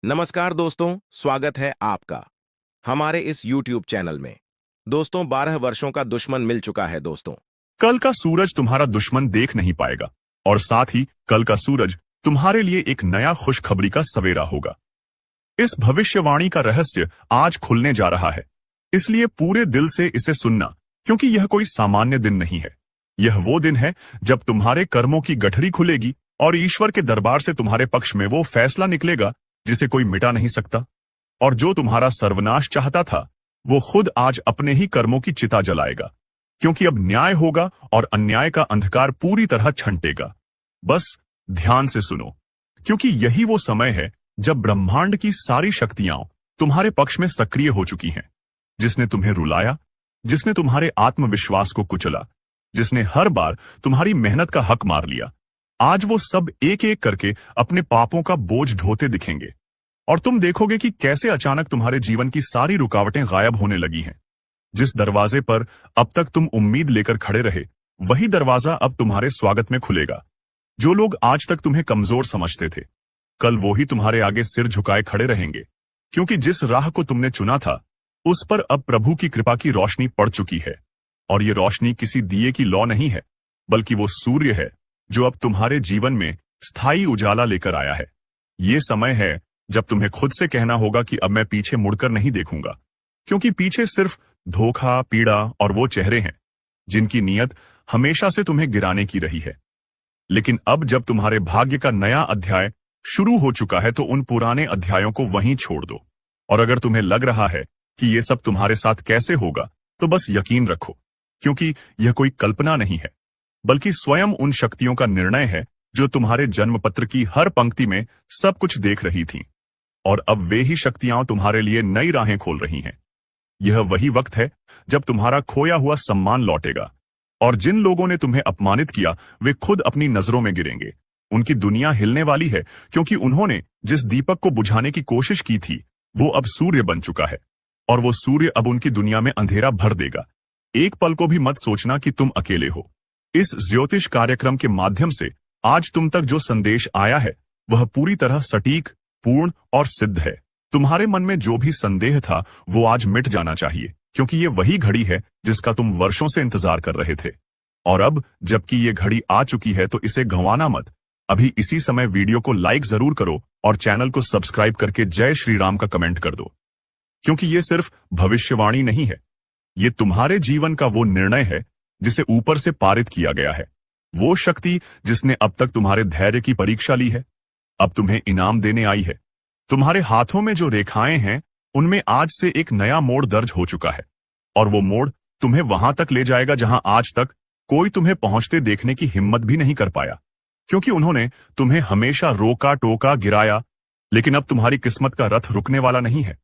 नमस्कार दोस्तों, स्वागत है आपका हमारे इस YouTube चैनल में। दोस्तों, 12 वर्षों का दुश्मन मिल चुका है दोस्तों। कल का सूरज तुम्हारा दुश्मन देख नहीं पाएगा और साथ ही कल का सूरज तुम्हारे लिए एक नया खुशखबरी का सवेरा होगा। इस भविष्यवाणी का रहस्य आज खुलने जा रहा है, इसलिए पूरे दिल से इसे सुनना, क्योंकि यह कोई सामान्य दिन नहीं है। यह वो दिन है जब तुम्हारे कर्मों की गठरी खुलेगी और ईश्वर के दरबार से तुम्हारे पक्ष में वो फैसला निकलेगा जिसे कोई मिटा नहीं सकता। और जो तुम्हारा सर्वनाश चाहता था, वो खुद आज अपने ही कर्मों की चिता जलाएगा, क्योंकि अब न्याय होगा और अन्याय का अंधकार पूरी तरह छंटेगा। बस ध्यान से सुनो, क्योंकि यही वो समय है जब ब्रह्मांड की सारी शक्तियां तुम्हारे पक्ष में सक्रिय हो चुकी हैं। जिसने तुम्हें रुलाया, जिसने तुम्हारे आत्मविश्वास को कुचला, जिसने हर बार तुम्हारी मेहनत का हक मार लिया, आज वो सब एक एक करके अपने पापों का बोझ ढोते दिखेंगे। और तुम देखोगे कि कैसे अचानक तुम्हारे जीवन की सारी रुकावटें गायब होने लगी हैं। जिस दरवाजे पर अब तक तुम उम्मीद लेकर खड़े रहे, वही दरवाजा अब तुम्हारे स्वागत में खुलेगा। जो लोग आज तक तुम्हें कमजोर समझते थे, कल वो ही तुम्हारे आगे सिर झुकाए खड़े रहेंगे, क्योंकि जिस राह को तुमने चुना था, उस पर अब प्रभु की कृपा की रोशनी पड़ चुकी है। और ये रोशनी किसी दिए की लौ नहीं है, बल्कि वो सूर्य है जो अब तुम्हारे जीवन में स्थायी उजाला लेकर आया है। ये समय है जब तुम्हें खुद से कहना होगा कि अब मैं पीछे मुड़कर नहीं देखूंगा, क्योंकि पीछे सिर्फ धोखा, पीड़ा और वो चेहरे हैं जिनकी नीयत हमेशा से तुम्हें गिराने की रही है। लेकिन अब जब तुम्हारे भाग्य का नया अध्याय शुरू हो चुका है, तो उन पुराने अध्यायों को वहीं छोड़ दो। और अगर तुम्हें लग रहा है कि ये सब तुम्हारे साथ कैसे होगा, तो बस यकीन रखो, क्योंकि यह कोई कल्पना नहीं है, बल्कि स्वयं उन शक्तियों का निर्णय है जो तुम्हारे जन्मपत्र की हर पंक्ति में सब कुछ देख रही थीं। और अब वे ही शक्तियां तुम्हारे लिए नई राहें खोल रही हैं। यह वही वक्त है जब तुम्हारा खोया हुआ सम्मान लौटेगा, और जिन लोगों ने तुम्हें अपमानित किया, वे खुद अपनी नजरों में गिरेंगे। उनकी दुनिया हिलने वाली है, क्योंकि उन्होंने जिस दीपक को बुझाने की कोशिश की थी, वो अब सूर्य बन चुका है, और वो सूर्य अब उनकी दुनिया में अंधेरा भर देगा। एक पल को भी मत सोचना कि तुम अकेले हो। इस ज्योतिष कार्यक्रम के माध्यम से आज तुम तक जो संदेश आया है, वह पूरी तरह सटीक, पूर्ण और सिद्ध है। तुम्हारे मन में जो भी संदेह था, वो आज मिट जाना चाहिए, क्योंकि ये वही घड़ी है जिसका तुम वर्षों से इंतजार कर रहे थे। और अब जबकि ये घड़ी आ चुकी है, तो इसे गंवाना मत। अभी इसी समय वीडियो को लाइक जरूर करो और चैनल को सब्सक्राइब करके जय श्री राम का कमेंट कर दो, क्योंकि ये सिर्फ भविष्यवाणी नहीं है, ये तुम्हारे जीवन का वो निर्णय है जिसे ऊपर से पारित किया गया है। वो शक्ति जिसने अब तक तुम्हारे धैर्य की परीक्षा ली है, अब तुम्हें इनाम देने आई है। तुम्हारे हाथों में जो रेखाएं हैं, उनमें आज से एक नया मोड़ दर्ज हो चुका है, और वो मोड़ तुम्हें वहां तक ले जाएगा जहां आज तक कोई तुम्हें पहुंचते देखने की हिम्मत भी नहीं कर पाया, क्योंकि उन्होंने तुम्हें हमेशा रोका, टोका, गिराया। लेकिन अब तुम्हारी किस्मत का रथ रुकने वाला नहीं है।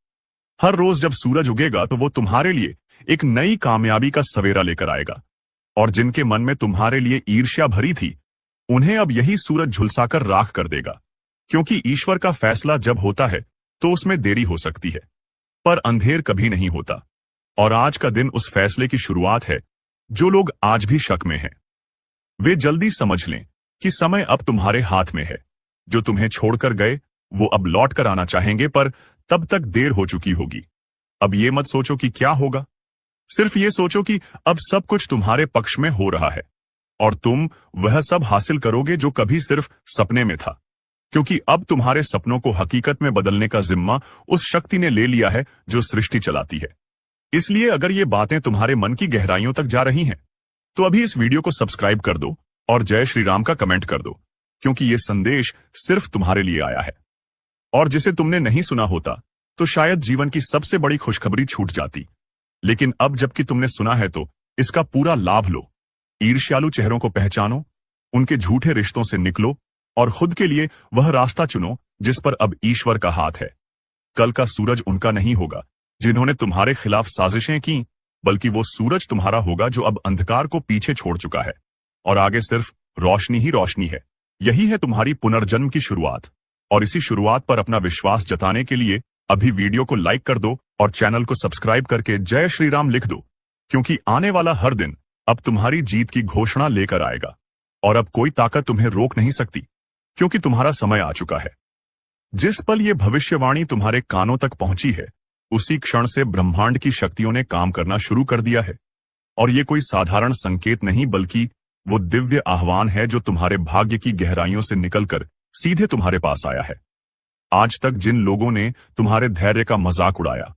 हर रोज जब सूरज उगेगा, तो वो तुम्हारे लिए एक नई कामयाबी का सवेरा लेकर आएगा। और जिनके मन में तुम्हारे लिए ईर्ष्या भरी थी, उन्हें अब यही सूरज झुलसाकर राख कर देगा, क्योंकि ईश्वर का फैसला जब होता है, तो उसमें देरी हो सकती है, पर अंधेर कभी नहीं होता। और आज का दिन उस फैसले की शुरुआत है। जो लोग आज भी शक में हैं, वे जल्दी समझ लें कि समय अब तुम्हारे हाथ में है। जो तुम्हें छोड़कर गए, वो अब लौट कर आना चाहेंगे, पर तब तक देर हो चुकी होगी। अब ये मत सोचो कि क्या होगा, सिर्फ ये सोचो कि अब सब कुछ तुम्हारे पक्ष में हो रहा है, और तुम वह सब हासिल करोगे जो कभी सिर्फ सपने में था, क्योंकि अब तुम्हारे सपनों को हकीकत में बदलने का जिम्मा उस शक्ति ने ले लिया है जो सृष्टि चलाती है। इसलिए अगर ये बातें तुम्हारे मन की गहराइयों तक जा रही हैं, तो अभी इस वीडियो को सब्सक्राइब कर दो और जय श्री राम का कमेंट कर दो, क्योंकि ये संदेश सिर्फ तुम्हारे लिए आया है। और जिसे तुमने नहीं सुना होता, तो शायद जीवन की सबसे बड़ी खुशखबरी छूट जाती। लेकिन अब जबकि तुमने सुना है, तो इसका पूरा लाभ लो। ईर्ष्यालु चेहरों को पहचानो, उनके झूठे रिश्तों से निकलो, और खुद के लिए वह रास्ता चुनो जिस पर अब ईश्वर का हाथ है। कल का सूरज उनका नहीं होगा जिन्होंने तुम्हारे खिलाफ साजिशें की, बल्कि वो सूरज तुम्हारा होगा जो अब अंधकार को पीछे छोड़ चुका है, और आगे सिर्फ रोशनी ही रोशनी है। यही है तुम्हारी पुनर्जन्म की शुरुआत। और इसी शुरुआत पर अपना विश्वास जताने के लिए अभी वीडियो को लाइक कर दो और चैनल को सब्सक्राइब करके जय श्री राम लिख दो, क्योंकि आने वाला हर दिन अब तुम्हारी जीत की घोषणा लेकर आएगा। और अब कोई ताकत तुम्हें रोक नहीं सकती, क्योंकि तुम्हारा समय आ चुका है। जिस पल ये भविष्यवाणी तुम्हारे कानों तक पहुंची है, उसी क्षण से ब्रह्मांड की शक्तियों ने काम करना शुरू कर दिया है। और ये कोई साधारण संकेत नहीं, बल्कि वो दिव्य आह्वान है जो तुम्हारे भाग्य की गहराइयों से निकलकर सीधे तुम्हारे पास आया है। आज तक जिन लोगों ने तुम्हारे धैर्य का मजाक उड़ाया,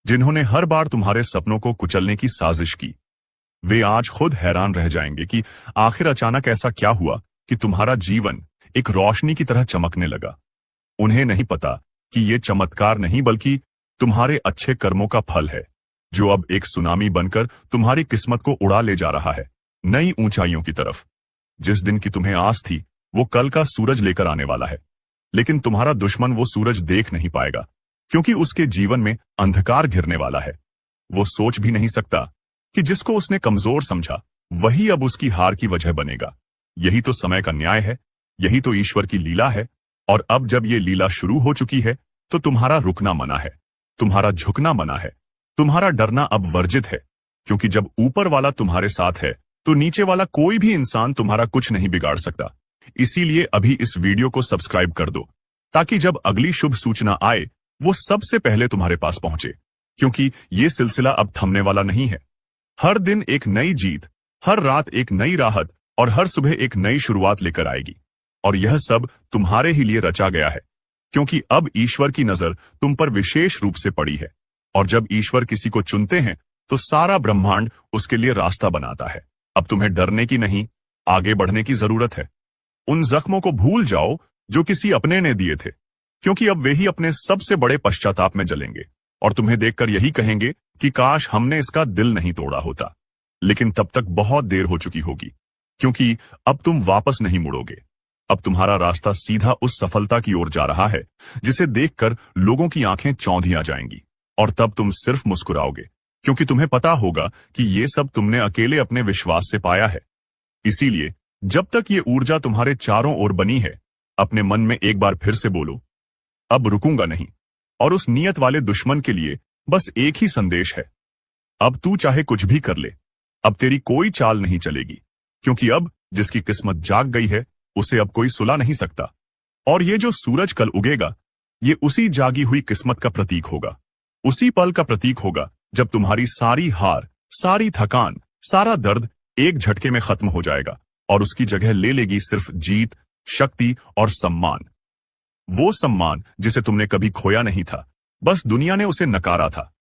जिन्होंने हर बार तुम्हारे सपनों को कुचलने की साजिश की, वे आज खुद हैरान रह जाएंगे कि आखिर अचानक ऐसा क्या हुआ कि तुम्हारा जीवन एक रोशनी की तरह चमकने लगा। उन्हें नहीं पता कि ये चमत्कार नहीं, बल्कि तुम्हारे अच्छे कर्मों का फल है, जो अब एक सुनामी बनकर तुम्हारी किस्मत को उड़ा ले जा रहा है नई ऊंचाइयों की तरफ। जिस दिन की तुम्हें आस थी, वो कल का सूरज लेकर आने वाला है। लेकिन तुम्हारा दुश्मन वो सूरज देख नहीं पाएगा, क्योंकि उसके जीवन में अंधकार घिरने वाला है। वो सोच भी नहीं सकता कि जिसको उसने कमजोर समझा, वही अब उसकी हार की वजह बनेगा। यही तो समय का न्याय है, यही तो ईश्वर की लीला है। और अब जब ये लीला शुरू हो चुकी है, तो तुम्हारा रुकना मना है, तुम्हारा झुकना मना है, तुम्हारा डरना अब वर्जित है। क्योंकि जब ऊपर वाला तुम्हारे साथ है, तो नीचे वाला कोई भी इंसान तुम्हारा कुछ नहीं बिगाड़ सकता। इसीलिए अभी इस वीडियो को सब्सक्राइब कर दो, ताकि जब अगली शुभ सूचना आए, वो सबसे पहले तुम्हारे पास पहुंचे। क्योंकि ये सिलसिला अब थमने वाला नहीं है। हर दिन एक नई जीत, हर रात एक नई राहत और हर सुबह एक नई शुरुआत लेकर आएगी। और यह सब तुम्हारे ही लिए रचा गया है, क्योंकि अब ईश्वर की नजर तुम पर विशेष रूप से पड़ी है। और जब ईश्वर किसी को चुनते हैं, तो सारा ब्रह्मांड उसके लिए रास्ता बनाता है। अब तुम्हें डरने की नहीं, आगे बढ़ने की जरूरत है। उन जख्मों को भूल जाओ जो किसी अपने ने दिए थे, क्योंकि अब वे ही अपने सबसे बड़े पश्चाताप में जलेंगे और तुम्हें देखकर यही कहेंगे कि काश हमने इसका दिल नहीं तोड़ा होता। लेकिन तब तक बहुत देर हो चुकी होगी, क्योंकि अब तुम वापस नहीं मुड़ोगे। अब तुम्हारा रास्ता सीधा उस सफलता की ओर जा रहा है, जिसे देखकर लोगों की आंखें चौंधी आ जाएंगी। और तब तुम सिर्फ मुस्कुराओगे, क्योंकि तुम्हें पता होगा कि ये सब तुमने अकेले अपने विश्वास से पाया है। इसीलिए जब तक ये ऊर्जा तुम्हारे चारों ओर बनी है, अपने मन में एक बार फिर से बोलो, अब रुकूंगा नहीं। और उस नियत वाले दुश्मन के लिए बस एक ही संदेश है, अब तू चाहे कुछ भी कर ले, अब तेरी कोई चाल नहीं चलेगी। क्योंकि अब जिसकी किस्मत जाग गई है, उसे अब कोई सुला नहीं सकता। और ये जो सूरज कल उगेगा, ये उसी जागी हुई किस्मत का प्रतीक होगा, उसी पल का प्रतीक होगा जब तुम्हारी सारी हार, सारी थकान, सारा दर्द एक झटके में खत्म हो जाएगा और उसकी जगह ले लेगी सिर्फ जीत, शक्ति और सम्मान। वो सम्मान जिसे तुमने कभी खोया नहीं था, बस दुनिया ने उसे नकारा था।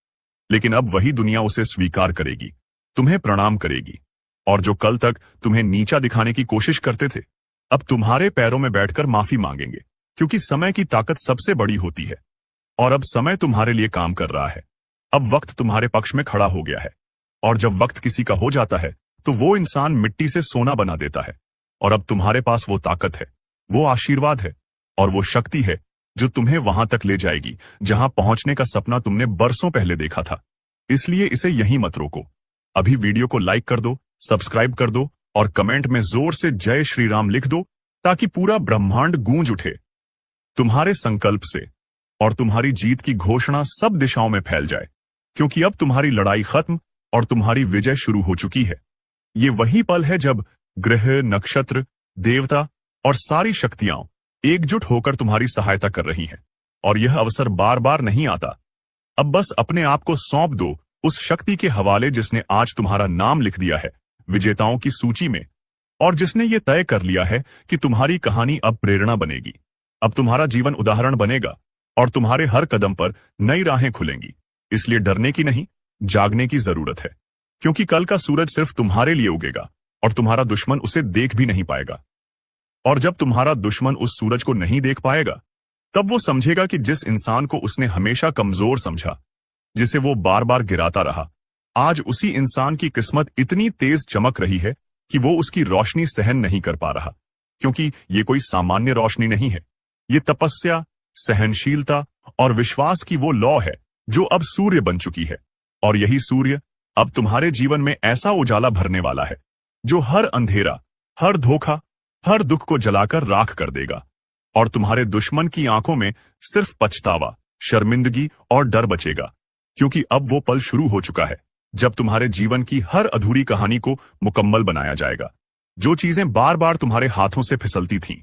लेकिन अब वही दुनिया उसे स्वीकार करेगी, तुम्हें प्रणाम करेगी। और जो कल तक तुम्हें नीचा दिखाने की कोशिश करते थे, अब तुम्हारे पैरों में बैठकर माफी मांगेंगे, क्योंकि समय की ताकत सबसे बड़ी होती है। और अब समय तुम्हारे लिए काम कर रहा है। अब वक्त तुम्हारे पक्ष में खड़ा हो गया है। और जब वक्त किसी का हो जाता है, तो वो इंसान मिट्टी से सोना बना देता है। और अब तुम्हारे पास वो ताकत है, वो आशीर्वाद है और वो शक्ति है जो तुम्हें वहां तक ले जाएगी जहां पहुंचने का सपना तुमने बरसों पहले देखा था। इसलिए इसे यहीं मत रोको। अभी वीडियो को लाइक कर दो, सब्सक्राइब कर दो और कमेंट में जोर से जय श्री राम लिख दो, ताकि पूरा ब्रह्मांड गूंज उठे तुम्हारे संकल्प से और तुम्हारी जीत की घोषणा सब दिशाओं में फैल जाए। क्योंकि अब तुम्हारी लड़ाई खत्म और तुम्हारी विजय शुरू हो चुकी है। ये वही पल है जब ग्रह, नक्षत्र, देवता और सारी शक्तियां एकजुट होकर तुम्हारी सहायता कर रही हैं। और यह अवसर बार बार नहीं आता। अब बस अपने आप को सौंप दो उस शक्ति के हवाले जिसने आज तुम्हारा नाम लिख दिया है विजेताओं की सूची में, और जिसने ये तय कर लिया है कि तुम्हारी कहानी अब प्रेरणा बनेगी। अब तुम्हारा जीवन उदाहरण बनेगा और तुम्हारे हर कदम पर नई राहें खुलेंगी। इसलिए डरने की नहीं, जागने की जरूरत है। क्योंकि कल का सूरज सिर्फ तुम्हारे लिए उगेगा और तुम्हारा दुश्मन उसे देख भी नहीं पाएगा। और जब तुम्हारा दुश्मन उस सूरज को नहीं देख पाएगा, तब वो समझेगा कि जिस इंसान को उसने हमेशा कमजोर समझा, जिसे वो बार बार गिराता रहा, आज उसी इंसान की किस्मत इतनी तेज चमक रही है कि वो उसकी रोशनी सहन नहीं कर पा रहा। क्योंकि ये कोई सामान्य रोशनी नहीं है, ये तपस्या, सहनशीलता और विश्वास की वो लौ है जो अब सूर्य बन चुकी है। और यही सूर्य अब तुम्हारे जीवन में ऐसा उजाला भरने वाला है जो हर अंधेरा, हर धोखा, हर दुख को जलाकर राख कर देगा। और तुम्हारे दुश्मन की आंखों में सिर्फ पछतावा, शर्मिंदगी और डर बचेगा। क्योंकि अब वो पल शुरू हो चुका है जब तुम्हारे जीवन की हर अधूरी कहानी को मुकम्मल बनाया जाएगा। जो चीजें बार बार तुम्हारे हाथों से फिसलती थीं,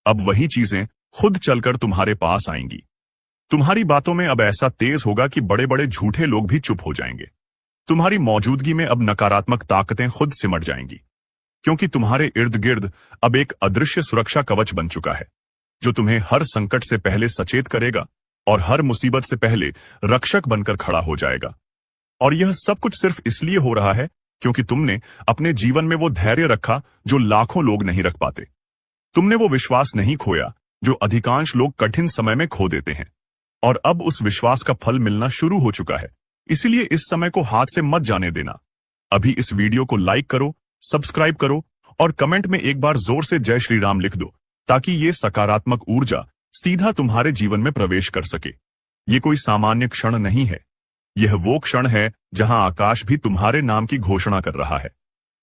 अब वही चीजें खुद चलकर तुम्हारे पास आएंगी। तुम्हारी बातों में अब ऐसा तेज होगा कि बड़े बड़े झूठे लोग भी चुप हो जाएंगे। तुम्हारी मौजूदगी में अब नकारात्मक ताकतें खुद सिमट जाएंगी, क्योंकि तुम्हारे इर्द गिर्द अब एक अदृश्य सुरक्षा कवच बन चुका है, जो तुम्हें हर संकट से पहले सचेत करेगा और हर मुसीबत से पहले रक्षक बनकर खड़ा हो जाएगा। और यह सब कुछ सिर्फ इसलिए हो रहा है क्योंकि तुमने अपने जीवन में वो धैर्य रखा जो लाखों लोग नहीं रख पाते। तुमने वो विश्वास नहीं खोया जो अधिकांश लोग कठिन समय में खो देते हैं। और अब उस विश्वास का फल मिलना शुरू हो चुका है। इसीलिए इस समय को हाथ से मत जाने देना। अभी इस वीडियो को लाइक करो, सब्सक्राइब करो और कमेंट में एक बार जोर से जय श्री राम लिख दो, ताकि ये सकारात्मक ऊर्जा सीधा तुम्हारे जीवन में प्रवेश कर सके। ये कोई सामान्य क्षण नहीं है। यह वो क्षण है जहां आकाश भी तुम्हारे नाम की घोषणा कर रहा है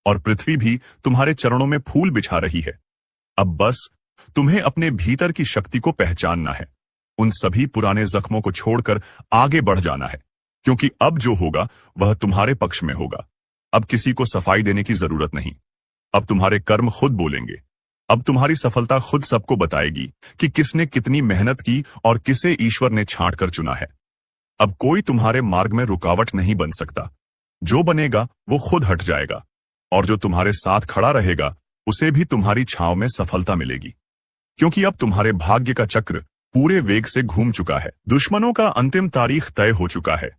और पृथ्वी भी तुम्हारे चरणों में फूल बिछा रही है। अब बस तुम्हें अपने भीतर की शक्ति को पहचानना है, उन सभी पुराने जख्मों को छोड़कर आगे बढ़ जाना है, क्योंकि अब जो होगा वह तुम्हारे पक्ष में होगा। अब किसी को सफाई देने की जरूरत नहीं। अब तुम्हारे कर्म खुद बोलेंगे। अब तुम्हारी सफलता खुद सबको बताएगी कि किसने कितनी मेहनत की और किसे ईश्वर ने छांट कर चुना है। अब कोई तुम्हारे मार्ग में रुकावट नहीं बन सकता। जो बनेगा वो खुद हट जाएगा और जो तुम्हारे साथ खड़ा रहेगा उसे भी तुम्हारी छांव में सफलता मिलेगी, क्योंकि अब तुम्हारे भाग्य का चक्र पूरे वेग से घूम चुका है। दुश्मनों का अंतिम तारीख तय हो चुका है।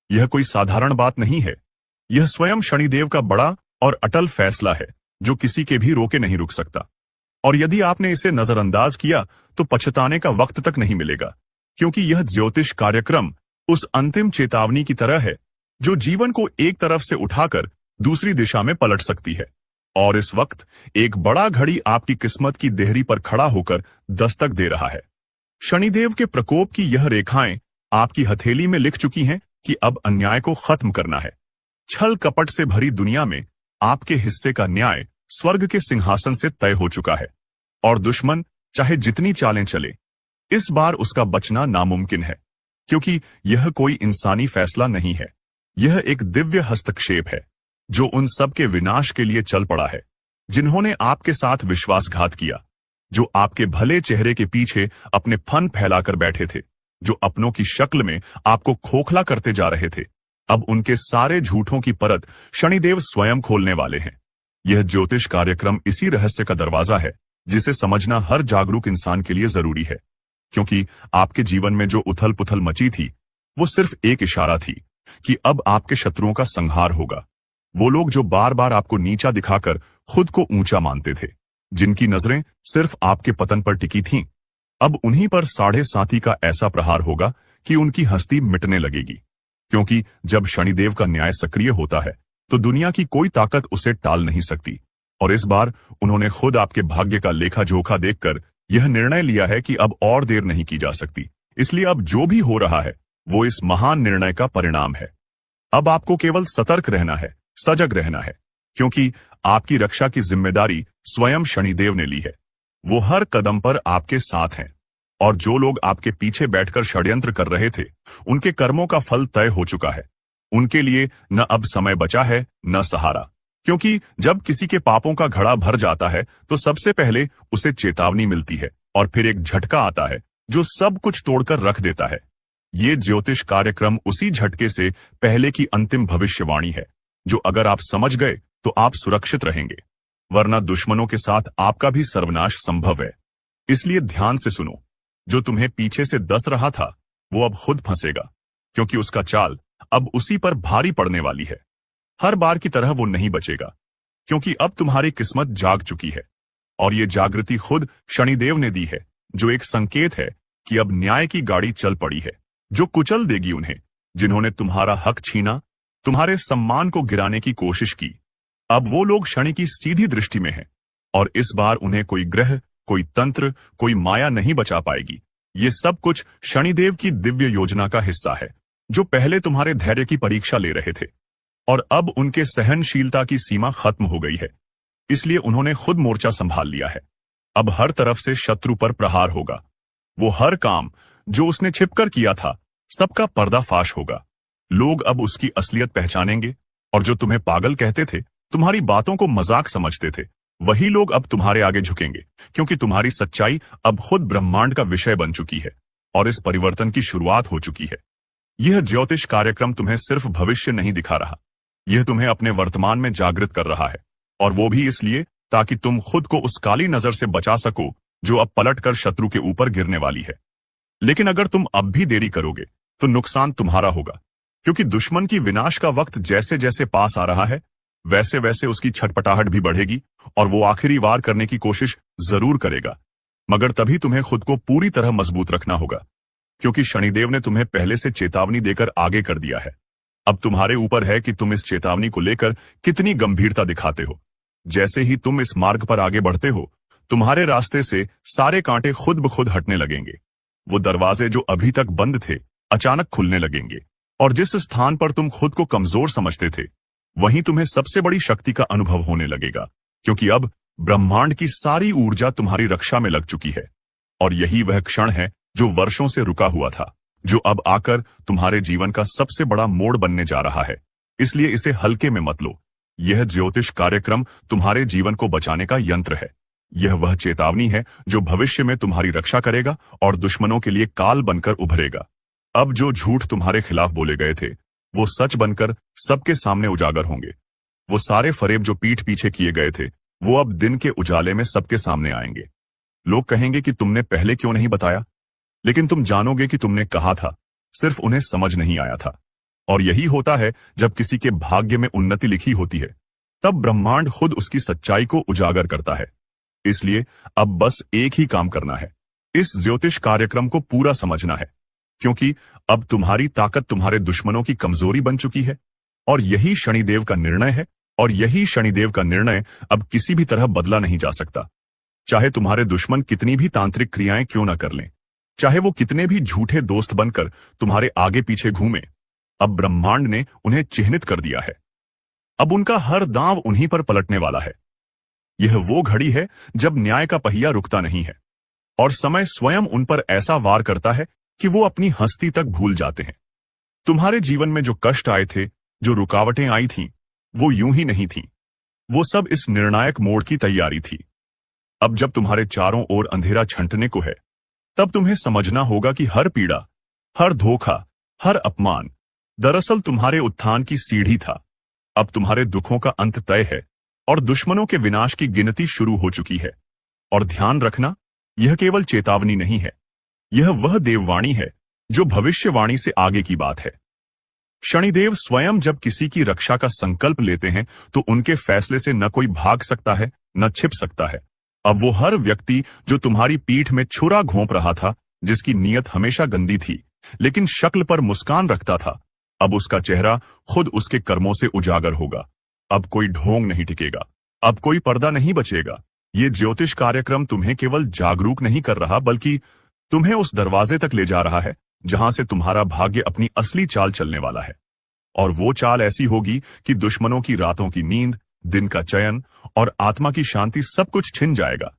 यह कोई साधारण बात नहीं है। यह स्वयं शनिदेव का बड़ा और अटल फैसला है, जो किसी के भी रोके नहीं रुक सकता। और यदि आपने इसे नजरअंदाज किया तो पछताने का वक्त तक नहीं मिलेगा, क्योंकि यह ज्योतिष कार्यक्रम उस अंतिम चेतावनी की तरह है जो जीवन को एक तरफ से उठाकर दूसरी दिशा में पलट सकती है। और इस वक्त एक बड़ा घड़ी आपकी किस्मत की देहरी पर खड़ा होकर दस्तक दे रहा है। शनिदेव के प्रकोप की यह रेखाएं आपकी हथेली में लिख चुकी हैं कि अब अन्याय को खत्म करना है। छल कपट से भरी दुनिया में आपके हिस्से का न्याय स्वर्ग के सिंहासन से तय हो चुका है और दुश्मन चाहे जितनी चालें चले, इस बार उसका बचना नामुमकिन है, क्योंकि यह कोई इंसानी फैसला नहीं है। यह एक दिव्य हस्तक्षेप है जो उन सब के विनाश के लिए चल पड़ा है जिन्होंने आपके साथ विश्वासघात किया, जो आपके भले चेहरे के पीछे अपने फन फैलाकर बैठे थे, जो अपनों की शक्ल में आपको खोखला करते जा रहे थे। अब उनके सारे झूठों की परत शनिदेव स्वयं खोलने वाले हैं। यह ज्योतिष कार्यक्रम इसी रहस्य का दरवाजा है जिसे समझना हर जागरूक इंसान के लिए जरूरी है, क्योंकि आपके जीवन में जो उथल पुथल मची थी वो सिर्फ एक इशारा थी कि अब आपके शत्रुओं का संहार होगा। वो लोग जो बार बार आपको नीचा दिखाकर खुद को ऊंचा मानते थे, जिनकी नजरें सिर्फ आपके पतन पर टिकी थीं, अब उन्हीं पर 7.5 का ऐसा प्रहार होगा कि उनकी हस्ती मिटने लगेगी। क्योंकि जब शनिदेव का न्याय सक्रिय होता है तो दुनिया की कोई ताकत उसे टाल नहीं सकती। और इस बार उन्होंने खुद आपके भाग्य का लेखा जोखा देखकर यह निर्णय लिया है कि अब और देर नहीं की जा सकती। इसलिए अब जो भी हो रहा है वो इस महान निर्णय का परिणाम है। अब आपको केवल सतर्क रहना है, सजग रहना है, क्योंकि आपकी रक्षा की जिम्मेदारी स्वयं शनिदेव ने ली है। वो हर कदम पर आपके साथ हैं और जो लोग आपके पीछे बैठकर षड्यंत्र कर रहे थे, उनके कर्मों का फल तय हो चुका है। उनके लिए न अब समय बचा है न सहारा, क्योंकि जब किसी के पापों का घड़ा भर जाता है तो सबसे पहले उसे चेतावनी मिलती है और फिर एक झटका आता है जो सब कुछ तोड़कर रख देता है। ये ज्योतिष कार्यक्रम उसी झटके से पहले की अंतिम भविष्यवाणी है, जो अगर आप समझ गए तो आप सुरक्षित रहेंगे, वरना दुश्मनों के साथ आपका भी सर्वनाश संभव है। इसलिए ध्यान से सुनो। जो तुम्हें पीछे से दस रहा था वो अब खुद फंसेगा, क्योंकि उसका चाल अब उसी पर भारी पड़ने वाली है। हर बार की तरह वो नहीं बचेगा, क्योंकि अब तुम्हारी किस्मत जाग चुकी है और ये जागृति खुद शनिदेव ने दी है, जो एक संकेत है कि अब न्याय की गाड़ी चल पड़ी है, जो कुचल देगी उन्हें जिन्होंने तुम्हारा हक छीना, तुम्हारे सम्मान को गिराने की कोशिश की। अब वो लोग शनि की सीधी दृष्टि में हैं और इस बार उन्हें कोई ग्रह, कोई तंत्र, कोई माया नहीं बचा पाएगी। ये सब कुछ शनिदेव की दिव्य योजना का हिस्सा है, जो पहले तुम्हारे धैर्य की परीक्षा ले रहे थे और अब उनके सहनशीलता की सीमा खत्म हो गई है। इसलिए उन्होंने खुद मोर्चा संभाल लिया है। अब हर तरफ से शत्रु पर प्रहार होगा। वो हर काम जो उसने छिपकर किया था, सबका पर्दाफाश होगा। लोग अब उसकी असलियत पहचानेंगे और जो तुम्हें पागल कहते थे, तुम्हारी बातों को मजाक समझते थे, वही लोग अब तुम्हारे आगे झुकेंगे, क्योंकि तुम्हारी सच्चाई अब खुद ब्रह्मांड का विषय बन चुकी है और इस परिवर्तन की शुरुआत हो चुकी है। यह ज्योतिष कार्यक्रम तुम्हें सिर्फ भविष्य नहीं दिखा रहा, यह तुम्हें अपने वर्तमान में जागृत कर रहा है, और वो भी इसलिए ताकि तुम खुद को उस काली नजर से बचा सको जो अब पलटकर शत्रु के ऊपर गिरने वाली है। लेकिन अगर तुम अब भी देरी करोगे तो नुकसान तुम्हारा होगा, क्योंकि दुश्मन की विनाश का वक्त जैसे जैसे पास आ रहा है वैसे वैसे उसकी छटपटाहट भी बढ़ेगी और वो आखिरी वार करने की कोशिश जरूर करेगा। मगर तभी तुम्हें खुद को पूरी तरह मजबूत रखना होगा, क्योंकि शनिदेव ने तुम्हें पहले से चेतावनी देकर आगे कर दिया है। अब तुम्हारे ऊपर है कि तुम इस चेतावनी को लेकर कितनी गंभीरता दिखाते हो। जैसे ही तुम इस मार्ग पर आगे बढ़ते हो, तुम्हारे रास्ते से सारे कांटे खुद ब खुद हटने लगेंगे। वो दरवाजे जो अभी तक बंद थे अचानक खुलने लगेंगे, और जिस स्थान पर तुम खुद को कमजोर समझते थे वहीं तुम्हें सबसे बड़ी शक्ति का अनुभव होने लगेगा, क्योंकि अब ब्रह्मांड की सारी ऊर्जा तुम्हारी रक्षा में लग चुकी है। और यही वह क्षण है जो वर्षों से रुका हुआ था, जो अब आकर तुम्हारे जीवन का सबसे बड़ा मोड़ बनने जा रहा है। इसलिए इसे हल्के में मत लो। यह ज्योतिष कार्यक्रम तुम्हारे जीवन को बचाने का यंत्र है। यह वह चेतावनी है जो भविष्य में तुम्हारी रक्षा करेगा और दुश्मनों के लिए काल बनकर उभरेगा। अब जो झूठ तुम्हारे खिलाफ बोले गए थे वो सच बनकर सबके सामने उजागर होंगे। वो सारे फरेब जो पीठ पीछे किए गए थे वो अब दिन के उजाले में सबके सामने आएंगे। लोग कहेंगे कि तुमने पहले क्यों नहीं बताया, लेकिन तुम जानोगे कि तुमने कहा था, सिर्फ उन्हें समझ नहीं आया था। और यही होता है जब किसी के भाग्य में उन्नति लिखी होती है, तब ब्रह्मांड खुद उसकी सच्चाई को उजागर करता है। इसलिए अब बस एक ही काम करना है, इस ज्योतिष कार्यक्रम को पूरा समझना है, क्योंकि अब तुम्हारी ताकत तुम्हारे दुश्मनों की कमजोरी बन चुकी है। और यही शनिदेव का निर्णय है, और यही शनिदेव का निर्णय अब किसी भी तरह बदला नहीं जा सकता। चाहे तुम्हारे दुश्मन कितनी भी तांत्रिक क्रियाएं क्यों न कर लें, चाहे वो कितने भी झूठे दोस्त बनकर तुम्हारे आगे पीछे घूमे, अब ब्रह्मांड ने उन्हें चिह्नित कर दिया है। अब उनका हर दांव उन्हीं पर पलटने वाला है। यह वो घड़ी है जब न्याय का पहिया रुकता नहीं है और समय स्वयं उन पर ऐसा वार करता है कि वो अपनी हस्ती तक भूल जाते हैं। तुम्हारे जीवन में जो कष्ट आए थे, जो रुकावटें आई थीं, वो यूं ही नहीं थीं। वो सब इस निर्णायक मोड़ की तैयारी थी। अब जब तुम्हारे चारों ओर अंधेरा छंटने को है, तब तुम्हें समझना होगा कि हर पीड़ा, हर धोखा, हर अपमान दरअसल तुम्हारे उत्थान की सीढ़ी था। अब तुम्हारे दुखों का अंत तय है और दुश्मनों के विनाश की गिनती शुरू हो चुकी है। और ध्यान रखना, यह केवल चेतावनी नहीं है, यह वह देववाणी है जो भविष्यवाणी से आगे की बात है। शनिदेव स्वयं जब किसी की रक्षा का संकल्प लेते हैं तो उनके फैसले से न कोई भाग सकता है, न छिप सकता है। अब वो हर व्यक्ति जो तुम्हारी पीठ में छुरा घोंप रहा था, जिसकी नीयत हमेशा गंदी थी लेकिन शक्ल पर मुस्कान रखता था, अब उसका चेहरा खुद उसके कर्मों से उजागर होगा। अब कोई ढोंग नहीं टिकेगा, अब कोई पर्दा नहीं बचेगा। ये ज्योतिष कार्यक्रम तुम्हें केवल जागरूक नहीं कर रहा, बल्कि तुम्हें उस दरवाजे तक ले जा रहा है जहां से तुम्हारा भाग्य अपनी असली चाल चलने वाला है। और वो चाल ऐसी होगी कि दुश्मनों की रातों की नींद, दिन का चयन और आत्मा की शांति सब कुछ छिन जाएगा।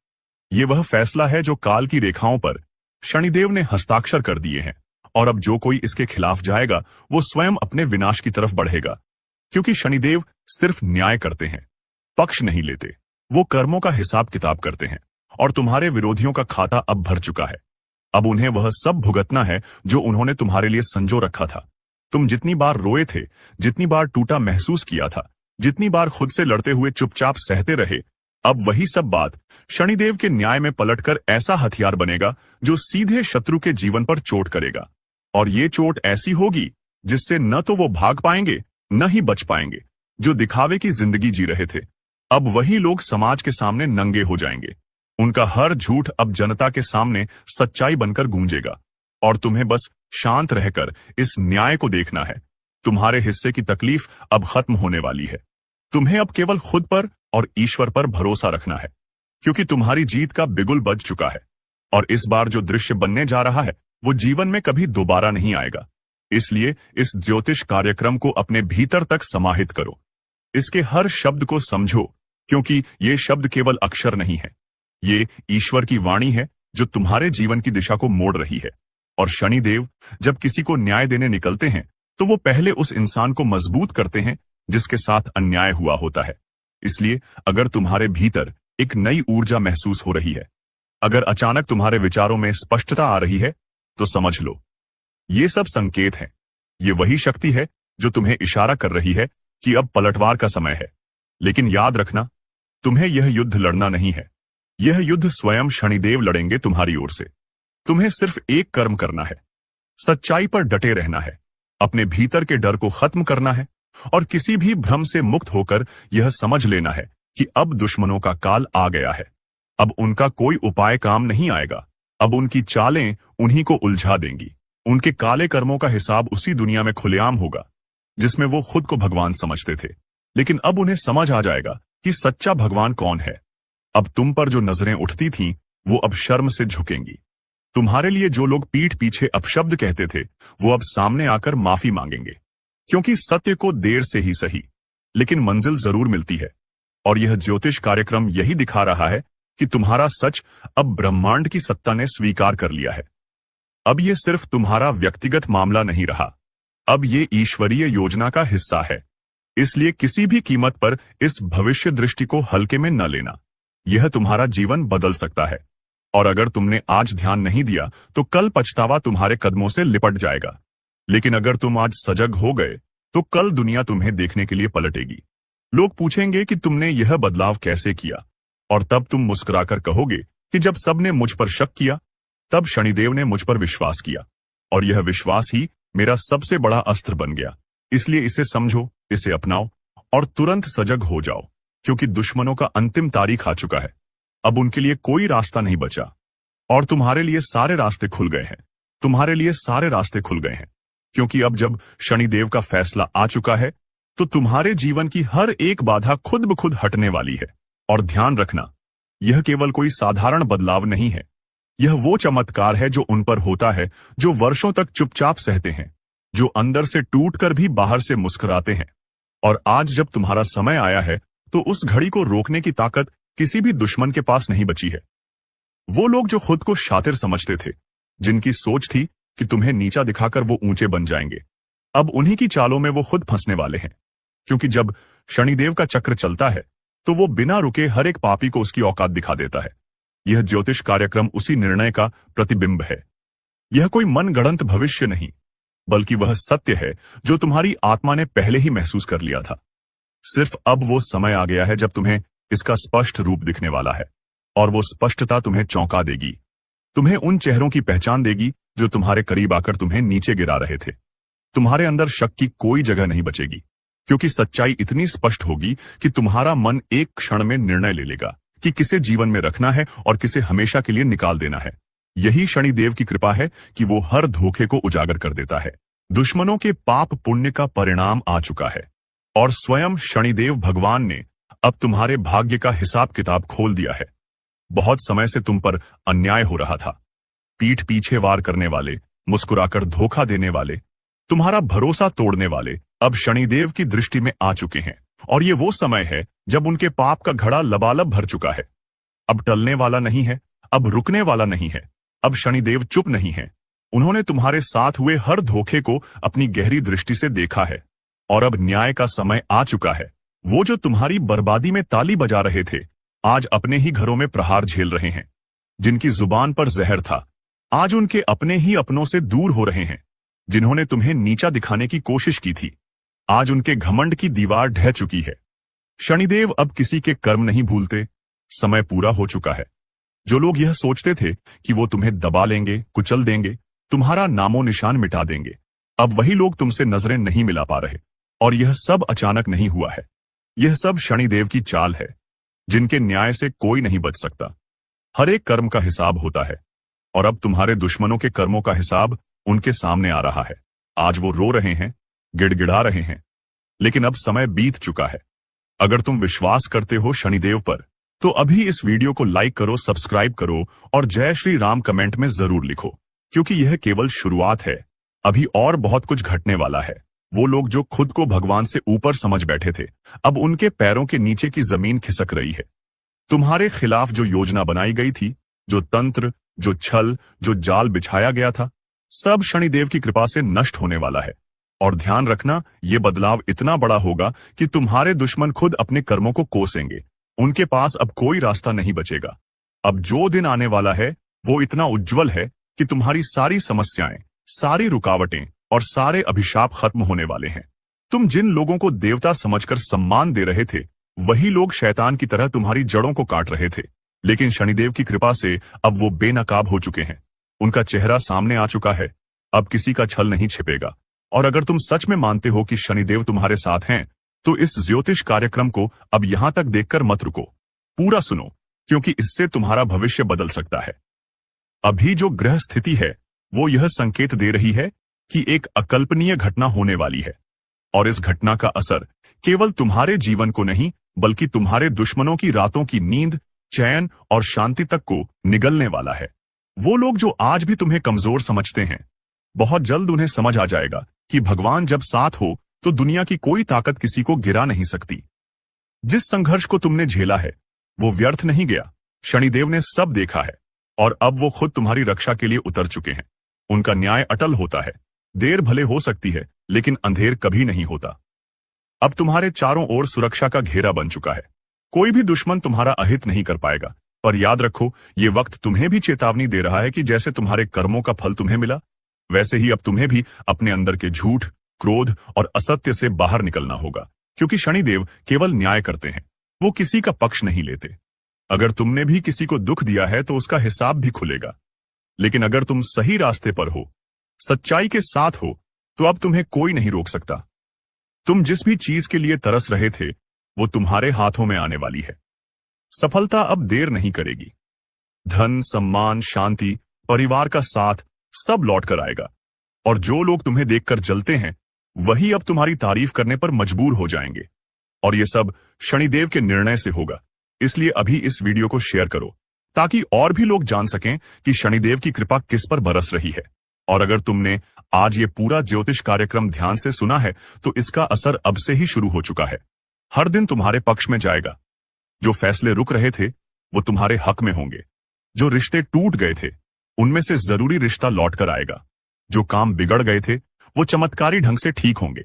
ये वह फैसला है जो काल की रेखाओं पर शनिदेव ने हस्ताक्षर कर दिए हैं, और अब जो कोई इसके खिलाफ जाएगा वो स्वयं अपने विनाश की तरफ बढ़ेगा। क्योंकि शनिदेव सिर्फ न्याय करते हैं, पक्ष नहीं लेते। वो कर्मों का हिसाब किताब करते हैं, और तुम्हारे विरोधियों का खाता अब भर चुका है। अब उन्हें वह सब भुगतना है जो उन्होंने तुम्हारे लिए संजो रखा था। तुम जितनी बार रोए थे, जितनी बार टूटा महसूस किया था, जितनी बार खुद से लड़ते हुए चुपचाप सहते रहे, अब वही सब बात शनिदेव के न्याय में पलटकर ऐसा हथियार बनेगा जो सीधे शत्रु के जीवन पर चोट करेगा। और ये चोट ऐसी होगी जिससे न तो वो भाग पाएंगे, न ही बच पाएंगे। जो दिखावे की जिंदगी जी रहे थे, अब वही लोग समाज के सामने नंगे हो जाएंगे। उनका हर झूठ अब जनता के सामने सच्चाई बनकर गूंजेगा, और तुम्हें बस शांत रहकर इस न्याय को देखना है। तुम्हारे हिस्से की तकलीफ अब खत्म होने वाली है। तुम्हें अब केवल खुद पर और ईश्वर पर भरोसा रखना है, क्योंकि तुम्हारी जीत का बिगुल बज चुका है। और इस बार जो दृश्य बनने जा रहा है वो जीवन में कभी दोबारा नहीं आएगा। इसलिए इस ज्योतिष कार्यक्रम को अपने भीतर तक समाहित करो। इसके हर शब्द को समझो, क्योंकि ये शब्द केवल अक्षर नहीं है, ये ईश्वर की वाणी है जो तुम्हारे जीवन की दिशा को मोड़ रही है। और शनिदेव जब किसी को न्याय देने निकलते हैं तो वो पहले उस इंसान को मजबूत करते हैं जिसके साथ अन्याय हुआ होता है। इसलिए अगर तुम्हारे भीतर एक नई ऊर्जा महसूस हो रही है। अगर अचानक तुम्हारे विचारों में स्पष्टता आ रही है तो समझ लो ये सब संकेत हैं। ये वही शक्ति है जो तुम्हें इशारा कर रही है कि अब पलटवार का समय है। लेकिन याद रखना, तुम्हें यह युद्ध लड़ना नहीं है। यह युद्ध स्वयं शनिदेव लड़ेंगे तुम्हारी ओर से। तुम्हें सिर्फ एक कर्म करना है, सच्चाई पर डटे रहना है, अपने भीतर के डर को खत्म करना है और किसी भी भ्रम से मुक्त होकर यह समझ लेना है कि अब दुश्मनों का काल आ गया है। अब उनका कोई उपाय काम नहीं आएगा। अब उनकी चालें उन्हीं को उलझा देंगी। उनके काले कर्मों का हिसाब उसी दुनिया में खुलेआम होगा जिसमें वो खुद को भगवान समझते थे। लेकिन अब उन्हें समझ आ जाएगा कि सच्चा भगवान कौन है। अब तुम पर जो नजरें उठती थीं वो अब शर्म से झुकेंगी। तुम्हारे लिए जो लोग पीठ पीछे अपशब्द कहते थे वो अब सामने आकर माफी मांगेंगे, क्योंकि सत्य को देर से ही सही लेकिन मंजिल जरूर मिलती है। और यह ज्योतिष कार्यक्रम यही दिखा रहा है कि तुम्हारा सच अब ब्रह्मांड की सत्ता ने स्वीकार कर लिया है। अब यह सिर्फ तुम्हारा व्यक्तिगत मामला नहीं रहा, अब ये ईश्वरीय योजना का हिस्सा है। इसलिए किसी भी कीमत पर इस भविष्य दृष्टि को हल्के में न लेना। यह तुम्हारा जीवन बदल सकता है। और अगर तुमने आज ध्यान नहीं दिया तो कल पछतावा तुम्हारे कदमों से लिपट जाएगा। लेकिन अगर तुम आज सजग हो गए तो कल दुनिया तुम्हें देखने के लिए पलटेगी। लोग पूछेंगे कि तुमने यह बदलाव कैसे किया, और तब तुम मुस्कुराकर कहोगे कि जब सबने मुझ पर शक किया तब शनिदेव ने मुझ पर विश्वास किया, और यह विश्वास ही मेरा सबसे बड़ा अस्त्र बन गया। इसलिए इसे समझो, इसे अपनाओ और तुरंत सजग हो जाओ, क्योंकि दुश्मनों का अंतिम तारीख आ चुका है। अब उनके लिए कोई रास्ता नहीं बचा और तुम्हारे लिए सारे रास्ते खुल गए हैं। तुम्हारे लिए सारे रास्ते खुल गए हैं, क्योंकि अब जब शनिदेव का फैसला आ चुका है तो तुम्हारे जीवन की हर एक बाधा खुद ब खुद हटने वाली है। और ध्यान रखना, यह केवल कोई साधारण बदलाव नहीं है। यह वो चमत्कार है जो उन पर होता है जो वर्षों तक चुपचाप सहते हैं, जो अंदर से टूटकर भी बाहर से मुस्कुराते हैं। और आज जब तुम्हारा समय आया है तो उस घड़ी को रोकने की ताकत किसी भी दुश्मन के पास नहीं बची है। वो लोग जो खुद को शातिर समझते थे, जिनकी सोच थी कि तुम्हें नीचा दिखाकर वो ऊंचे बन जाएंगे, अब उन्हीं की चालों में वो खुद फंसने वाले हैं। क्योंकि जब शनिदेव का चक्र चलता है तो वो बिना रुके हर एक पापी को उसकी औकात दिखा देता है। यह ज्योतिष कार्यक्रम उसी निर्णय का प्रतिबिंब है। यह कोई मनगढ़ंत भविष्य नहीं, बल्कि वह सत्य है जो तुम्हारी आत्मा ने पहले ही महसूस कर लिया था। सिर्फ अब वो समय आ गया है जब तुम्हें इसका स्पष्ट रूप दिखने वाला है, और वो स्पष्टता तुम्हें चौंका देगी। तुम्हें उन चेहरों की पहचान देगी जो तुम्हारे करीब आकर तुम्हें नीचे गिरा रहे थे। तुम्हारे अंदर शक की कोई जगह नहीं बचेगी, क्योंकि सच्चाई इतनी स्पष्ट होगी कि तुम्हारा मन एक क्षण में निर्णय ले लेगा कि किसे जीवन में रखना है और किसे हमेशा के लिए निकाल देना है। यही शनिदेव की कृपा है कि वो हर धोखे को उजागर कर देता है। दुश्मनों के पाप पुण्य का परिणाम आ चुका है, और स्वयं शनिदेव भगवान ने अब तुम्हारे भाग्य का हिसाब किताब खोल दिया है। बहुत समय से तुम पर अन्याय हो रहा था। पीठ पीछे वार करने वाले, मुस्कुराकर धोखा देने वाले, तुम्हारा भरोसा तोड़ने वाले अब शनिदेव की दृष्टि में आ चुके हैं। और ये वो समय है जब उनके पाप का घड़ा लबालब भर चुका है। अब टलने वाला नहीं है, अब रुकने वाला नहीं है। अब शनिदेव चुप नहीं है। उन्होंने तुम्हारे साथ हुए हर धोखे को अपनी गहरी दृष्टि से देखा है, और अब न्याय का समय आ चुका है। वो जो तुम्हारी बर्बादी में ताली बजा रहे थे, आज अपने ही घरों में प्रहार झेल रहे हैं। जिनकी जुबान पर जहर था, आज उनके अपने ही अपनों से दूर हो रहे हैं। जिन्होंने तुम्हें नीचा दिखाने की कोशिश की थी, आज उनके घमंड की दीवार ढह चुकी है। शनिदेव अब किसी के कर्म नहीं भूलते। समय पूरा हो चुका है। जो लोग यह सोचते थे कि वो तुम्हें दबा लेंगे, कुचल देंगे, तुम्हारा नामो निशान मिटा देंगे, अब वही लोग तुमसे नजरें नहीं मिला पा रहे। और यह सब अचानक नहीं हुआ है। यह सब शनिदेव की चाल है, जिनके न्याय से कोई नहीं बच सकता। हर एक कर्म का हिसाब होता है, और अब तुम्हारे दुश्मनों के कर्मों का हिसाब उनके सामने आ रहा है। आज वो रो रहे हैं, गिड़गिड़ा रहे हैं, लेकिन अब समय बीत चुका है। अगर तुम विश्वास करते हो शनिदेव पर, तो अभी इस वीडियो को लाइक करो, सब्सक्राइब करो और जय श्री राम कमेंट में जरूर लिखो, क्योंकि यह केवल शुरुआत है। अभी और बहुत कुछ घटने वाला है। वो लोग जो खुद को भगवान से ऊपर समझ बैठे थे, अब उनके पैरों के नीचे की जमीन खिसक रही है। तुम्हारे खिलाफ जो योजना बनाई गई थी, जो तंत्र, जो छल, जो जाल बिछाया गया था, सब शनिदेव की कृपा से नष्ट होने वाला है। और ध्यान रखना, ये बदलाव इतना बड़ा होगा कि तुम्हारे दुश्मन खुद अपने कर्मों को कोसेंगे। उनके पास अब कोई रास्ता नहीं बचेगा। अब जो दिन आने वाला है वो इतना उज्जवल है कि तुम्हारी सारी समस्याएं, सारी रुकावटें और सारे अभिशाप खत्म होने वाले हैं। तुम जिन लोगों को देवता समझकर सम्मान दे रहे थे, वही लोग शैतान की तरह तुम्हारी जड़ों को काट रहे थे। लेकिन शनिदेव की कृपा से अब वो बेनकाब हो चुके हैं। उनका चेहरा सामने आ चुका है। अब किसी का छल नहीं छिपेगा। और अगर तुम सच में मानते हो कि शनिदेव तुम्हारे साथ हैं, तो इस ज्योतिष कार्यक्रम को अब यहां तक देखकर मत रुको, पूरा सुनो, क्योंकि इससे तुम्हारा भविष्य बदल सकता है। अभी जो ग्रह स्थिति है वो यह संकेत दे रही है कि एक अकल्पनीय घटना होने वाली है, और इस घटना का असर केवल तुम्हारे जीवन को नहीं बल्कि तुम्हारे दुश्मनों की रातों की नींद, चैन और शांति तक को निगलने वाला है। वो लोग जो आज भी तुम्हें कमजोर समझते हैं, बहुत जल्द उन्हें समझ आ जाएगा कि भगवान जब साथ हो तो दुनिया की कोई ताकत किसी को गिरा नहीं सकती। जिस संघर्ष को तुमने झेला है वो व्यर्थ नहीं गया। शनिदेव ने सब देखा है और अब वो खुद तुम्हारी रक्षा के लिए उतर चुके हैं। उनका न्याय अटल होता है। देर भले हो सकती है लेकिन अंधेर कभी नहीं होता। अब तुम्हारे चारों ओर सुरक्षा का घेरा बन चुका है। कोई भी दुश्मन तुम्हारा अहित नहीं कर पाएगा। पर याद रखो, ये वक्त तुम्हें भी चेतावनी दे रहा है कि जैसे तुम्हारे कर्मों का फल तुम्हें मिला, वैसे ही अब तुम्हें भी अपने अंदर के झूठ, क्रोध और असत्य से बाहर निकलना होगा। क्योंकि शनिदेव केवल न्याय करते हैं, वो किसी का पक्ष नहीं लेते। अगर तुमने भी किसी को दुख दिया है तो उसका हिसाब भी खुलेगा। लेकिन अगर तुम सही रास्ते पर हो, सच्चाई के साथ हो, तो अब तुम्हें कोई नहीं रोक सकता। तुम जिस भी चीज के लिए तरस रहे थे वो तुम्हारे हाथों में आने वाली है। सफलता अब देर नहीं करेगी। धन, सम्मान, शांति, परिवार का साथ सब लौट कर आएगा। और जो लोग तुम्हें देखकर जलते हैं वही अब तुम्हारी तारीफ करने पर मजबूर हो जाएंगे। और ये सब शनिदेव के निर्णय से होगा। इसलिए अभी इस वीडियो को शेयर करो ताकि और भी लोग जान सकें कि शनिदेव की कृपा किस पर बरस रही है। और अगर तुमने आज ये पूरा ज्योतिष कार्यक्रम ध्यान से सुना है तो इसका असर अब से ही शुरू हो चुका है। हर दिन तुम्हारे पक्ष में जाएगा। जो फैसले रुक रहे थे वो तुम्हारे हक में होंगे। जो रिश्ते टूट गए थे उनमें से जरूरी रिश्ता लौट कर आएगा। जो काम बिगड़ गए थे वो चमत्कारी ढंग से ठीक होंगे।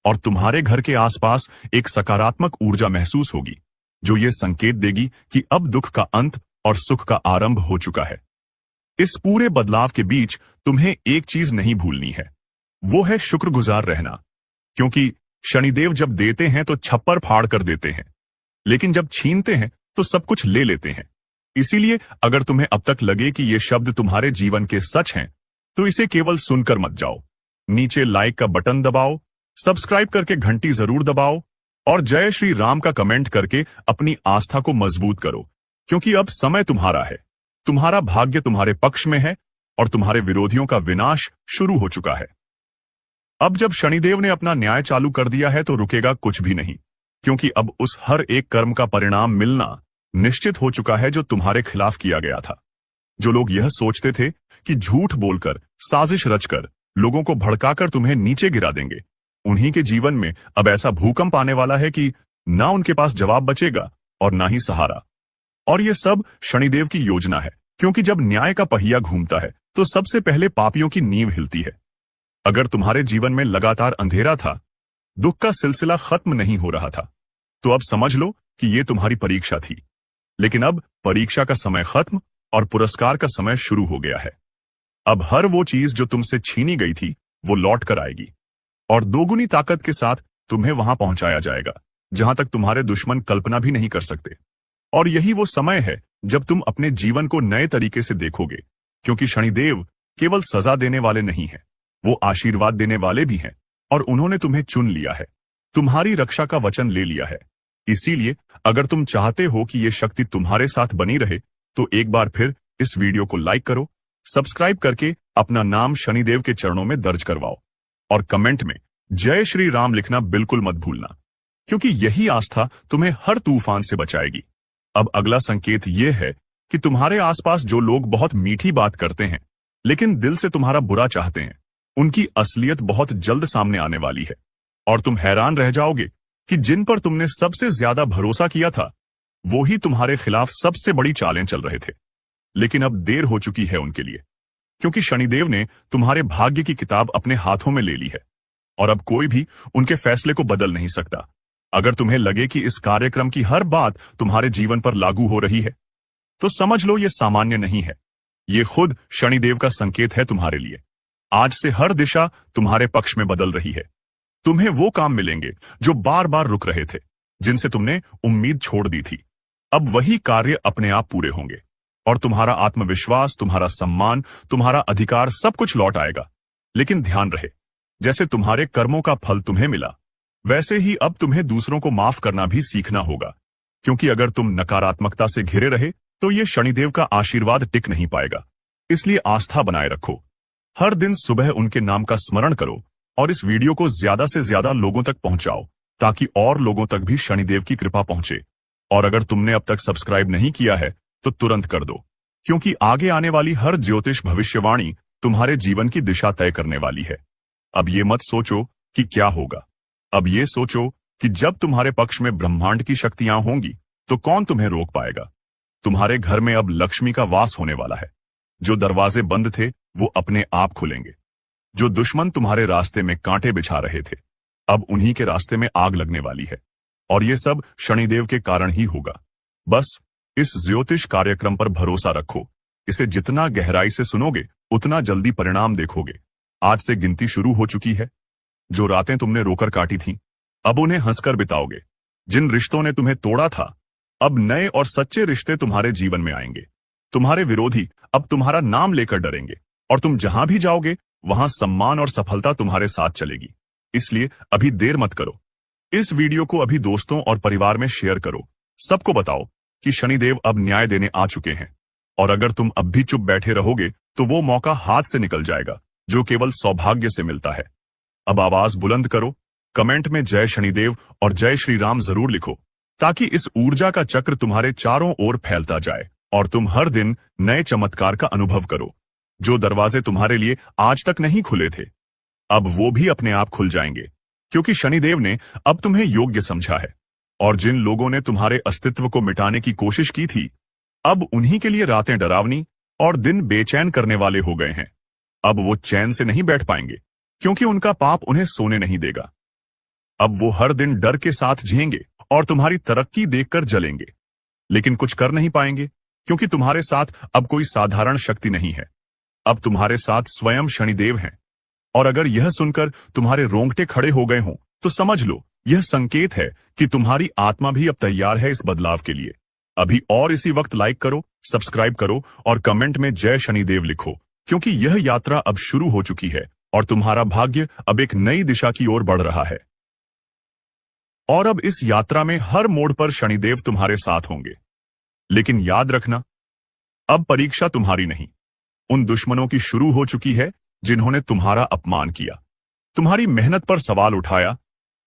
और तुम्हारे घर के आसपास एक सकारात्मक ऊर्जा महसूस होगी जो ये संकेत देगी कि अब दुख का अंत और सुख का आरंभ हो चुका है। इस पूरे बदलाव के बीच तुम्हें एक चीज नहीं भूलनी है, वो है शुक्रगुजार रहना। क्योंकि शनिदेव जब देते हैं तो छप्पर फाड़ कर देते हैं, लेकिन जब छीनते हैं तो सब कुछ ले लेते हैं। इसीलिए अगर तुम्हें अब तक लगे कि ये शब्द तुम्हारे जीवन के सच हैं, तो इसे केवल सुनकर मत जाओ। नीचे लाइक का बटन दबाओ, सब्सक्राइब करके घंटी जरूर दबाओ और जय श्री राम का कमेंट करके अपनी आस्था को मजबूत करो। क्योंकि अब समय तुम्हारा है, तुम्हारा भाग्य तुम्हारे पक्ष में है और तुम्हारे विरोधियों का विनाश शुरू हो चुका है। अब जब शनिदेव ने अपना न्याय चालू कर दिया है तो रुकेगा कुछ भी नहीं। क्योंकि अब उस हर एक कर्म का परिणाम मिलना निश्चित हो चुका है जो तुम्हारे खिलाफ किया गया था। जो लोग यह सोचते थे कि झूठ बोलकर, साजिश रचकर, लोगों को भड़काकर तुम्हें नीचे गिरा देंगे, उन्हीं के जीवन में अब ऐसा भूकंप आने वाला है कि ना उनके पास जवाब बचेगा और ना ही सहारा। और ये सब शनिदेव की योजना है। क्योंकि जब न्याय का पहिया घूमता है तो सबसे पहले पापियों की नींव हिलती है। अगर तुम्हारे जीवन में लगातार अंधेरा था, दुख का सिलसिला खत्म नहीं हो रहा था, तो अब समझ लो कि ये तुम्हारी परीक्षा थी। लेकिन अब परीक्षा का समय खत्म और पुरस्कार का समय शुरू हो गया है। अब हर वो चीज जो तुमसे छीनी गई थी वो लौट कर आएगी और दोगुनी ताकत के साथ तुम्हें वहां पहुंचाया जाएगा जहां तक तुम्हारे दुश्मन कल्पना भी नहीं कर सकते। और यही वो समय है जब तुम अपने जीवन को नए तरीके से देखोगे। क्योंकि शनिदेव केवल सजा देने वाले नहीं हैं, वो आशीर्वाद देने वाले भी हैं। और उन्होंने तुम्हें चुन लिया है, तुम्हारी रक्षा का वचन ले लिया है। इसीलिए अगर तुम चाहते हो कि ये शक्ति तुम्हारे साथ बनी रहे तो एक बार फिर इस वीडियो को लाइक करो, सब्सक्राइब करके अपना नाम शनिदेव के चरणों में दर्ज करवाओ और कमेंट में जय श्री राम लिखना बिल्कुल मत भूलना। क्योंकि यही आस्था तुम्हें हर तूफान से बचाएगी। अब अगला संकेत यह है कि तुम्हारे आसपास जो लोग बहुत मीठी बात करते हैं लेकिन दिल से तुम्हारा बुरा चाहते हैं, उनकी असलियत बहुत जल्द सामने आने वाली है। और तुम हैरान रह जाओगे कि जिन पर तुमने सबसे ज्यादा भरोसा किया था वो ही तुम्हारे खिलाफ सबसे बड़ी चालें चल रहे थे। लेकिन अब देर हो चुकी है उनके लिए। क्योंकि शनिदेव ने तुम्हारे भाग्य की किताब अपने हाथों में ले ली है और अब कोई भी उनके फैसले को बदल नहीं सकता। अगर तुम्हें लगे कि इस कार्यक्रम की हर बात तुम्हारे जीवन पर लागू हो रही है, तो समझ लो ये सामान्य नहीं है। ये खुद शनिदेव का संकेत है तुम्हारे लिए। आज से हर दिशा तुम्हारे पक्ष में बदल रही है। तुम्हें वो काम मिलेंगे जो बार बार रुक रहे थे, जिनसे तुमने उम्मीद छोड़ दी थी। अब वही कार्य अपने आप पूरे होंगे और तुम्हारा आत्मविश्वास, तुम्हारा सम्मान, तुम्हारा अधिकार सब कुछ लौट आएगा। लेकिन ध्यान रहे, जैसे तुम्हारे कर्मों का फल तुम्हें मिला, वैसे ही अब तुम्हें दूसरों को माफ करना भी सीखना होगा। क्योंकि अगर तुम नकारात्मकता से घिरे रहे तो ये शनिदेव का आशीर्वाद टिक नहीं पाएगा। इसलिए आस्था बनाए रखो। हर दिन सुबह उनके नाम का स्मरण करो और इस वीडियो को ज्यादा से ज्यादा लोगों तक पहुंचाओ, ताकि और लोगों तक भी शनिदेव की कृपा पहुंचे। और अगर तुमने अब तक सब्सक्राइब नहीं किया है तो तुरंत कर दो, क्योंकि आगे आने वाली हर ज्योतिष भविष्यवाणी तुम्हारे जीवन की दिशा तय करने वाली है। अब ये मत सोचो कि क्या होगा, अब ये सोचो कि जब तुम्हारे पक्ष में ब्रह्मांड की शक्तियां होंगी तो कौन तुम्हें रोक पाएगा। तुम्हारे घर में अब लक्ष्मी का वास होने वाला है। जो दरवाजे बंद थे वो अपने आप खुलेंगे। जो दुश्मन तुम्हारे रास्ते में कांटे बिछा रहे थे, अब उन्हीं के रास्ते में आग लगने वाली है। और ये सब शनिदेव के कारण ही होगा। बस इस ज्योतिष कार्यक्रम पर भरोसा रखो। इसे जितना गहराई से सुनोगे उतना जल्दी परिणाम देखोगे। आज से गिनती शुरू हो चुकी है। जो रातें तुमने रोकर काटी थीं, अब उन्हें हंसकर बिताओगे। जिन रिश्तों ने तुम्हें तोड़ा था, अब नए और सच्चे रिश्ते तुम्हारे जीवन में आएंगे। तुम्हारे विरोधी अब तुम्हारा नाम लेकर डरेंगे और तुम जहां भी जाओगे वहां सम्मान और सफलता तुम्हारे साथ चलेगी। इसलिए अभी देर मत करो। इस वीडियो को अभी दोस्तों और परिवार में शेयर करो। सबको बताओ कि शनिदेव अब न्याय देने आ चुके हैं। और अगर तुम अब भी चुप बैठे रहोगे तो वो मौका हाथ से निकल जाएगा जो केवल सौभाग्य से मिलता है। अब आवाज बुलंद करो, कमेंट में जय शनिदेव और जय श्री राम जरूर लिखो, ताकि इस ऊर्जा का चक्र तुम्हारे चारों ओर फैलता जाए और तुम हर दिन नए चमत्कार का अनुभव करो। जो दरवाजे तुम्हारे लिए आज तक नहीं खुले थे, अब वो भी अपने आप खुल जाएंगे, क्योंकि शनिदेव ने अब तुम्हें योग्य समझा है। और जिन लोगों ने तुम्हारे अस्तित्व को मिटाने की कोशिश की थी, अब उन्हीं के लिए रातें डरावनी और दिन बेचैन करने वाले हो गए हैं। अब वो चैन से नहीं बैठ पाएंगे, क्योंकि उनका पाप उन्हें सोने नहीं देगा। अब वो हर दिन डर के साथ जिएंगे और तुम्हारी तरक्की देखकर जलेंगे, लेकिन कुछ कर नहीं पाएंगे, क्योंकि तुम्हारे साथ अब कोई साधारण शक्ति नहीं है। अब तुम्हारे साथ स्वयं शनिदेव हैं। और अगर यह सुनकर तुम्हारे रोंगटे खड़े हो गए हों, तो समझ लो यह संकेत है कि तुम्हारी आत्मा भी अब तैयार है इस बदलाव के लिए। अभी और इसी वक्त लाइक करो, सब्सक्राइब करो और कमेंट में जय शनिदेव लिखो, क्योंकि यह यात्रा अब शुरू हो चुकी है और तुम्हारा भाग्य अब एक नई दिशा की ओर बढ़ रहा है। और अब इस यात्रा में हर मोड़ पर शनिदेव तुम्हारे साथ होंगे। लेकिन याद रखना, अब परीक्षा तुम्हारी नहीं, उन दुश्मनों की शुरू हो चुकी है जिन्होंने तुम्हारा अपमान किया, तुम्हारी मेहनत पर सवाल उठाया,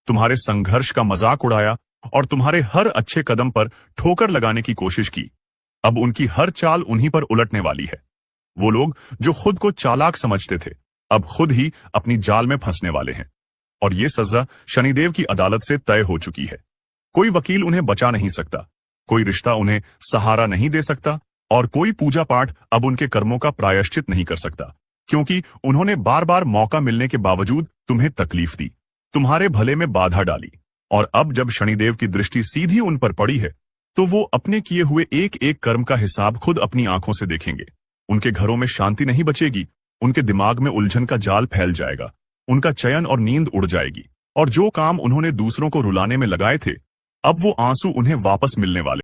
तुम्हारे संघर्ष का मजाक उड़ाया और तुम्हारे हर अच्छे कदम पर ठोकर लगाने की कोशिश की। अब उनकी हर चाल उन्हीं पर उलटने वाली है। वो लोग जो खुद को चालाक समझते थे, अब खुद ही अपनी जाल में फंसने वाले हैं। और ये सजा शनिदेव की अदालत से तय हो चुकी है। कोई वकील उन्हें बचा नहीं सकता, कोई रिश्ता उन्हें सहारा नहीं दे सकता और कोई पूजा पाठ अब उनके कर्मों का प्रायश्चित नहीं कर सकता, क्योंकि उन्होंने बार बार मौका मिलने के बावजूद तुम्हें तकलीफ दी, तुम्हारे भले में बाधा डाली। और अब जब शनिदेव की दृष्टि सीधी उन पर पड़ी है, तो वो अपने किए हुए एक एक कर्म का हिसाब खुद अपनी आंखों से देखेंगे। उनके घरों में शांति नहीं बचेगी, उनके दिमाग में उलझन का जाल फैल जाएगा, उनका चयन और नींद उड़ जाएगी। और जो काम उन्होंने दूसरों को रुलाने में लगाए थे, अब वो आंसू उन्हें वापस मिलने वाले।